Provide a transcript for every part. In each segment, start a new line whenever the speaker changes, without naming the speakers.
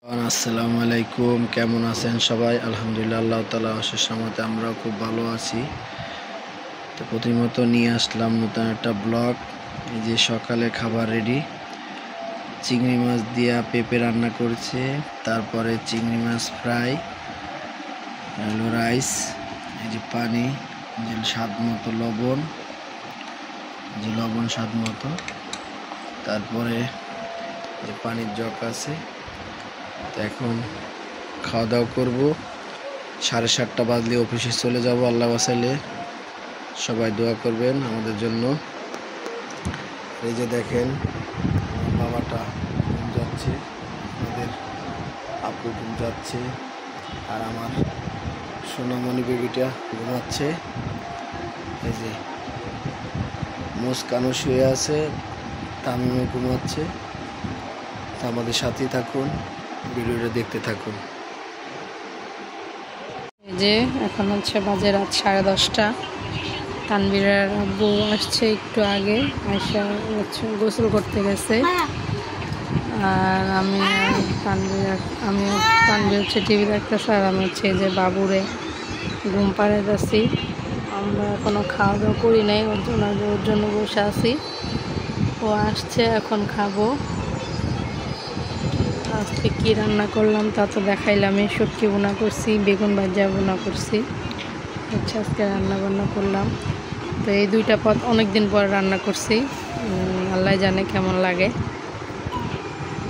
আসসালামু আলাইকুম, কেমন আছেন সবাই? আলহামদুলিল্লাহ, আল্লাহ তাআলা অশেষ রহমতে আমরাও খুব ভালো আছি। তো প্রতিমতো নিয়ে আসলাম নতুন একটা ব্লগ। এই যে সকালে খাবার রেডি, চিংড়ি মাছ দিয়া পেঁপে রান্না করছে, তারপরে চিংড়ি মাছ ফ্রাই, হলো রাইস, এই যে পানি, যে স্বাদ মতো লবণ, যে লবণ স্বাদ মতো, তারপরে যে পানির জগ আছে। তো এখন খাওয়া দাওয়া করবো। 7:30 বাজলে অফিসে চলে যাব আল্লাহ বাঁচাইলে। সবাই দোয়া করবেন আমাদের জন্য। এই যে দেখেন বাবাটা ঘুম যাচ্ছে, আমাদের আপু ঘুম যাচ্ছে, আর আমার সোনামণি বেবিটা ঘুমাচ্ছে। এই যে মুস্কানও শুয়ে আছে, তামিমও ঘুমাচ্ছে। তা আমাদের সাথেই থাকুন, ভিডিওটা দেখতে থাকুন।
এই যে এখন হচ্ছে বাজে রাত 10:30। তানভীরের আব্বু আসছে একটু আগে, আয়সা হচ্ছে গোসল করতে গেছে। আর আমি তানভীর হচ্ছে টিভি দেখতেছে, আর আমি হচ্ছে যে বাবুরে ঘুম পাড়ে যাচ্ছি। আমরা এখনো খাওয়া দাওয়া করি নাই, ওর জন্য বসে আছি। ও আসছে, এখন খাবো। আজকে কী রান্না করলাম তা তো দেখাইলামই। শুটকি বোনা করছি, বেগুন ভাজা বোনা করছি, হচ্ছে আজকে রান্না বান্না করলাম। তো এই দুইটা পদ অনেক দিন পর রান্না করছি, আল্লাহ জানে কেমন লাগে।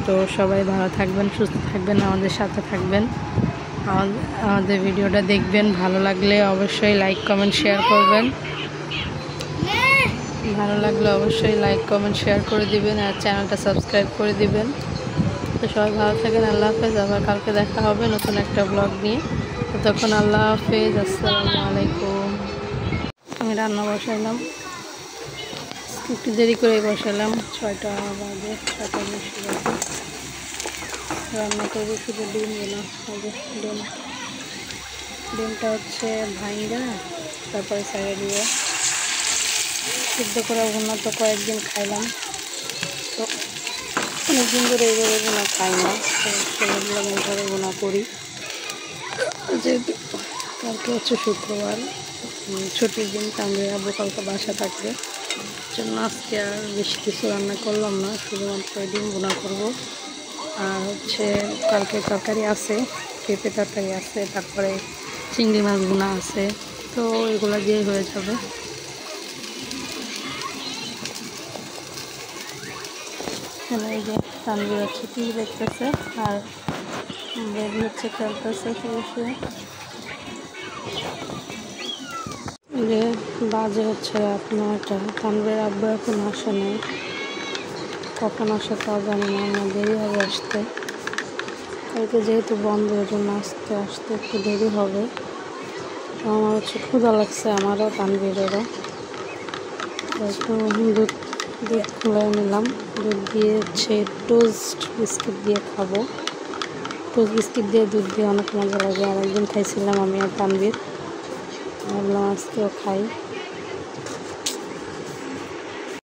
তো সবাই ভালো থাকবেন, সুস্থ থাকবেন, আমাদের সাথে থাকবেন, আমাদের ভিডিওটা দেখবেন। ভালো লাগলে অবশ্যই লাইক কমেন্ট শেয়ার করবেন। ভালো লাগলে অবশ্যই লাইক কমেন্ট শেয়ার করে দিবেন, আর চ্যানেলটা সাবস্ক্রাইব করে দিবেন। তো সবাই ভালো থাকেন, আল্লাহ হাফেজ। আবার কালকে দেখা হবে নতুন একটা ব্লগ নিয়ে। ততক্ষণ আল্লাহ হাফেজ, আসসালামু আলাইকুম। আমি রান্না বসাইলাম, একটু দেরি করে বসালাম, 6টা বাজে, 6টা বেশি বাজে। রান্না করবো শুধু ডিম বোনা হবে। ডিমটা হচ্ছে ভাইঙ্গা, তারপরে সাইডে দিয়ে সিদ্ধ করা ভুনা। তো কয়েকদিন খাইলাম, তো অনেকদিন ধরে এইভাবে বোনা খাই না, তো সেগুলো আমি এইভাবে বোনা করি। যেহেতু কালকে হচ্ছে শুক্রবার, ছুটির দিন, তানভীর আব্বু কালকে বাসা থাকবে, জন্য আজকে আর বেশি কিছু রান্না করলাম না, শুধুমাত্র ডিম বোনা করবো। আর হচ্ছে কালকে তরকারি আছে, পেঁপে তরকারি আছে, তারপরে চিংড়ি মাছ বোনা আছে, তো এগুলো দিয়ে হয়ে যাবে। এই যে তানভীর হচ্ছে টিভি দেখতেছে, আর বেবি হচ্ছে খেলতেছে শুয়ে। যে বাজে হচ্ছে রাত 9টা, তানভীর আব্বু এখন আসে নাই, কখন আসে তা জানি না, আমার দেরি হবে আসতে। কালকে যেহেতু বন্ধ, এর জন্য আসতে একটু দেরি হবে। আমার হচ্ছে ক্ষুধা লাগছে, আমারও তানভীরেরও। একটু দুধ খুলে নিলাম, দুধ দিয়ে হচ্ছে টোস্ট বিস্কিট দিয়ে খাবো। টোস্ট বিস্কিট দিয়ে দুধ দিয়ে অনেক মজা লাগে, আর একদিন খাইছিলাম আমি আর তানভীর, ভাবলাম আজকেও খাই।